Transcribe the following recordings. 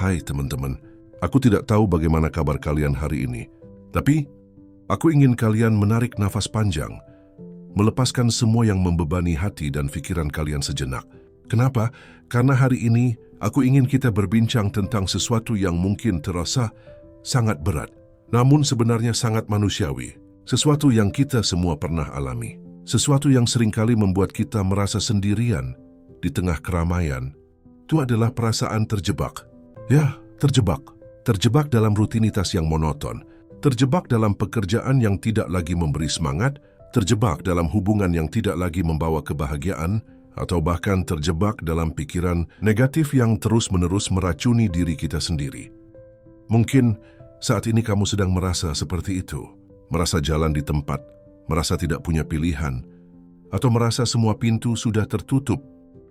Hai teman-teman, aku tidak tahu bagaimana kabar kalian hari ini, tapi aku ingin kalian menarik nafas panjang, melepaskan semua yang membebani hati dan pikiran kalian sejenak. Kenapa? Karena hari ini aku ingin kita berbincang tentang sesuatu yang mungkin terasa sangat berat, namun sebenarnya sangat manusiawi. Sesuatu yang kita semua pernah alami. Sesuatu yang seringkali membuat kita merasa sendirian di tengah keramaian. Itu adalah perasaan terjebak. Ya, terjebak. Terjebak dalam rutinitas yang monoton. Terjebak dalam pekerjaan yang tidak lagi memberi semangat. Terjebak dalam hubungan yang tidak lagi membawa kebahagiaan. Atau bahkan terjebak dalam pikiran negatif yang terus-menerus meracuni diri kita sendiri. Mungkin saat ini kamu sedang merasa seperti itu. Merasa jalan di tempat, merasa tidak punya pilihan, atau merasa semua pintu sudah tertutup.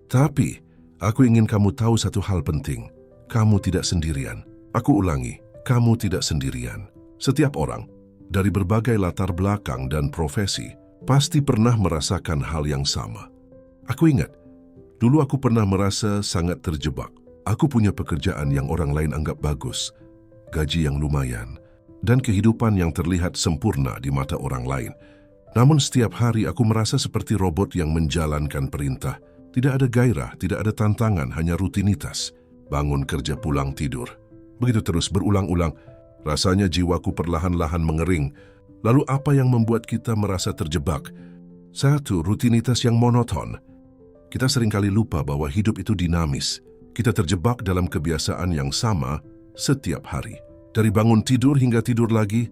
Tapi, aku ingin kamu tahu satu hal penting. Kamu tidak sendirian. Aku ulangi, kamu tidak sendirian. Setiap orang, dari berbagai latar belakang dan profesi, pasti pernah merasakan hal yang sama. Aku ingat, dulu aku pernah merasa sangat terjebak. Aku punya pekerjaan yang orang lain anggap bagus, gaji yang lumayan, dan kehidupan yang terlihat sempurna di mata orang lain. Namun setiap hari aku merasa seperti robot yang menjalankan perintah. Tidak ada gairah, tidak ada tantangan, hanya rutinitas. Bangun kerja, pulang tidur. Begitu terus berulang-ulang, rasanya jiwaku perlahan-lahan mengering. Lalu apa yang membuat kita merasa terjebak? Satu, rutinitas yang monoton. Kita seringkali lupa bahwa hidup itu dinamis. Kita terjebak dalam kebiasaan yang sama setiap hari. Dari bangun tidur hingga tidur lagi,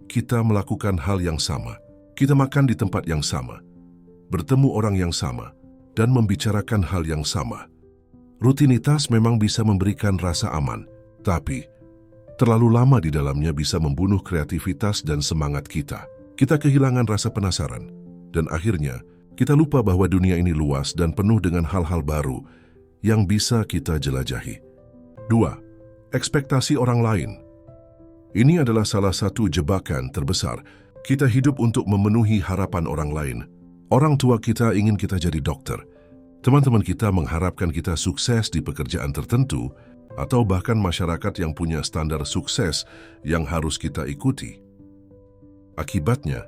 kita melakukan hal yang sama. Kita makan di tempat yang sama, bertemu orang yang sama, dan membicarakan hal yang sama. Rutinitas memang bisa memberikan rasa aman, tapi terlalu lama di dalamnya bisa membunuh kreativitas dan semangat kita. Kita kehilangan rasa penasaran, dan akhirnya kita lupa bahwa dunia ini luas dan penuh dengan hal-hal baru yang bisa kita jelajahi. 2. Ekspektasi orang lain. Ini adalah salah satu jebakan terbesar. Kita hidup untuk memenuhi harapan orang lain. Orang tua kita ingin kita jadi dokter. Teman-teman kita mengharapkan kita sukses di pekerjaan tertentu, atau bahkan masyarakat yang punya standar sukses yang harus kita ikuti. Akibatnya,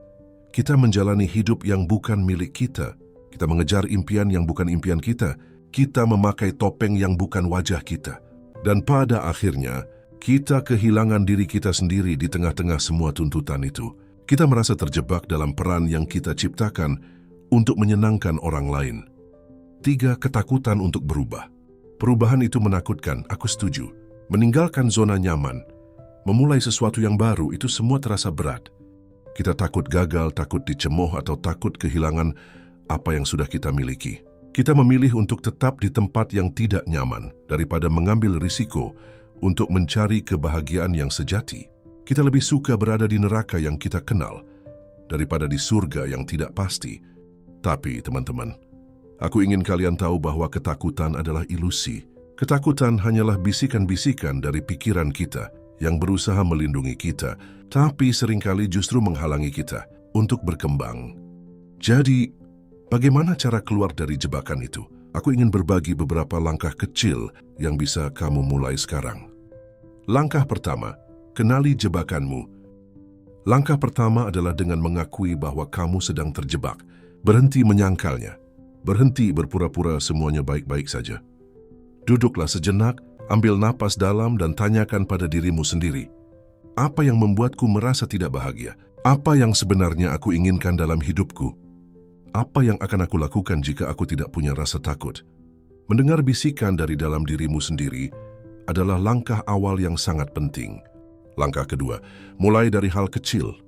kita menjalani hidup yang bukan milik kita. Kita mengejar impian yang bukan impian kita. Kita memakai topeng yang bukan wajah kita. Dan pada akhirnya, kita kehilangan diri kita sendiri di tengah-tengah semua tuntutan itu. Kita merasa terjebak dalam peran yang kita ciptakan untuk menyenangkan orang lain. 3. Ketakutan untuk berubah. Perubahan itu menakutkan, aku setuju. Meninggalkan zona nyaman, memulai sesuatu yang baru, itu semua terasa berat. Kita takut gagal, takut dicemooh, atau takut kehilangan apa yang sudah kita miliki. Kita memilih untuk tetap di tempat yang tidak nyaman daripada mengambil risiko untuk mencari kebahagiaan yang sejati. Kita lebih suka berada di neraka yang kita kenal daripada di surga yang tidak pasti. Tapi teman-teman, aku ingin kalian tahu bahwa ketakutan adalah ilusi. Ketakutan hanyalah bisikan-bisikan dari pikiran kita yang berusaha melindungi kita, tapi seringkali justru menghalangi kita untuk berkembang. Jadi, bagaimana cara keluar dari jebakan itu? Aku ingin berbagi beberapa langkah kecil yang bisa kamu mulai sekarang. Langkah pertama, kenali jebakanmu. Langkah pertama adalah dengan mengakui bahwa kamu sedang terjebak. Berhenti menyangkalnya. Berhenti berpura-pura semuanya baik-baik saja. Duduklah sejenak, ambil napas dalam dan tanyakan pada dirimu sendiri. Apa yang membuatku merasa tidak bahagia? Apa yang sebenarnya aku inginkan dalam hidupku? Apa yang akan aku lakukan jika aku tidak punya rasa takut? Mendengar bisikan dari dalam dirimu sendiri adalah langkah awal yang sangat penting. Langkah kedua, mulai dari hal kecil.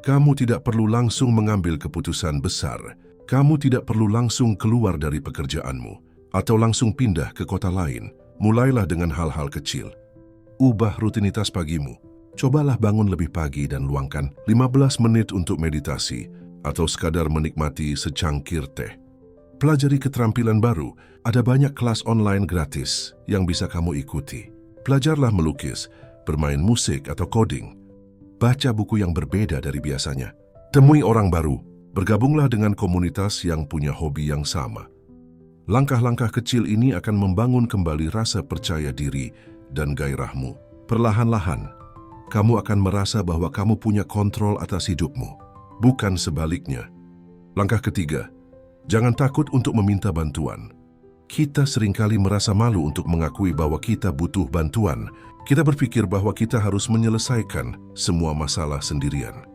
Kamu tidak perlu langsung mengambil keputusan besar. Kamu tidak perlu langsung keluar dari pekerjaanmu atau langsung pindah ke kota lain. Mulailah dengan hal-hal kecil. Ubah rutinitas pagimu. Cobalah bangun lebih pagi dan luangkan 15 menit untuk meditasi atau sekadar menikmati secangkir teh. Pelajari keterampilan baru. Ada banyak kelas online gratis yang bisa kamu ikuti. Belajarlah melukis, bermain musik atau coding. Baca buku yang berbeda dari biasanya. Temui orang baru. Bergabunglah dengan komunitas yang punya hobi yang sama. Langkah-langkah kecil ini akan membangun kembali rasa percaya diri dan gairahmu. Perlahan-lahan, kamu akan merasa bahwa kamu punya kontrol atas hidupmu, bukan sebaliknya. Langkah ketiga, jangan takut untuk meminta bantuan. Kita seringkali merasa malu untuk mengakui bahwa kita butuh bantuan. Kita berpikir bahwa kita harus menyelesaikan semua masalah sendirian.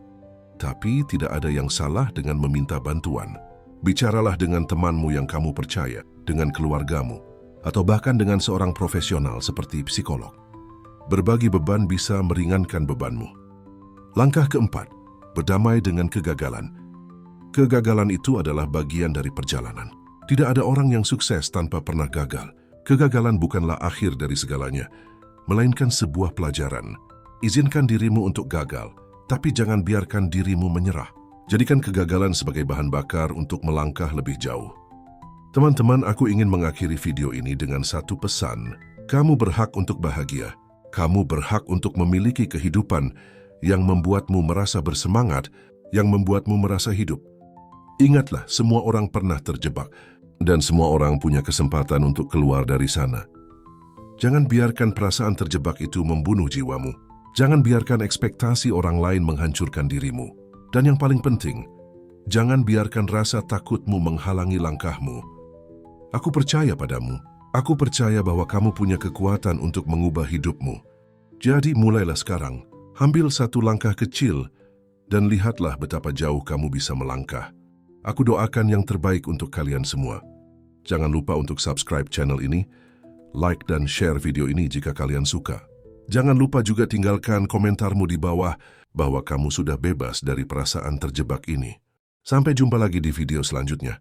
Tapi tidak ada yang salah dengan meminta bantuan. Bicaralah dengan temanmu yang kamu percaya, dengan keluargamu, atau bahkan dengan seorang profesional seperti psikolog. Berbagi beban bisa meringankan bebanmu. Langkah keempat, berdamai dengan kegagalan. Kegagalan itu adalah bagian dari perjalanan. Tidak ada orang yang sukses tanpa pernah gagal. Kegagalan bukanlah akhir dari segalanya, melainkan sebuah pelajaran. Izinkan dirimu untuk gagal, tapi jangan biarkan dirimu menyerah. Jadikan kegagalan sebagai bahan bakar untuk melangkah lebih jauh. Teman-teman, aku ingin mengakhiri video ini dengan satu pesan. Kamu berhak untuk bahagia. Kamu berhak untuk memiliki kehidupan yang membuatmu merasa bersemangat, yang membuatmu merasa hidup. Ingatlah, semua orang pernah terjebak, dan semua orang punya kesempatan untuk keluar dari sana. Jangan biarkan perasaan terjebak itu membunuh jiwamu. Jangan biarkan ekspektasi orang lain menghancurkan dirimu. Dan yang paling penting, jangan biarkan rasa takutmu menghalangi langkahmu. Aku percaya padamu. Aku percaya bahwa kamu punya kekuatan untuk mengubah hidupmu. Jadi mulailah sekarang. Ambil satu langkah kecil dan lihatlah betapa jauh kamu bisa melangkah. Aku doakan yang terbaik untuk kalian semua. Jangan lupa untuk subscribe channel ini, like dan share video ini jika kalian suka. Jangan lupa juga tinggalkan komentarmu di bawah bahwa kamu sudah bebas dari perasaan terjebak ini. Sampai jumpa lagi di video selanjutnya.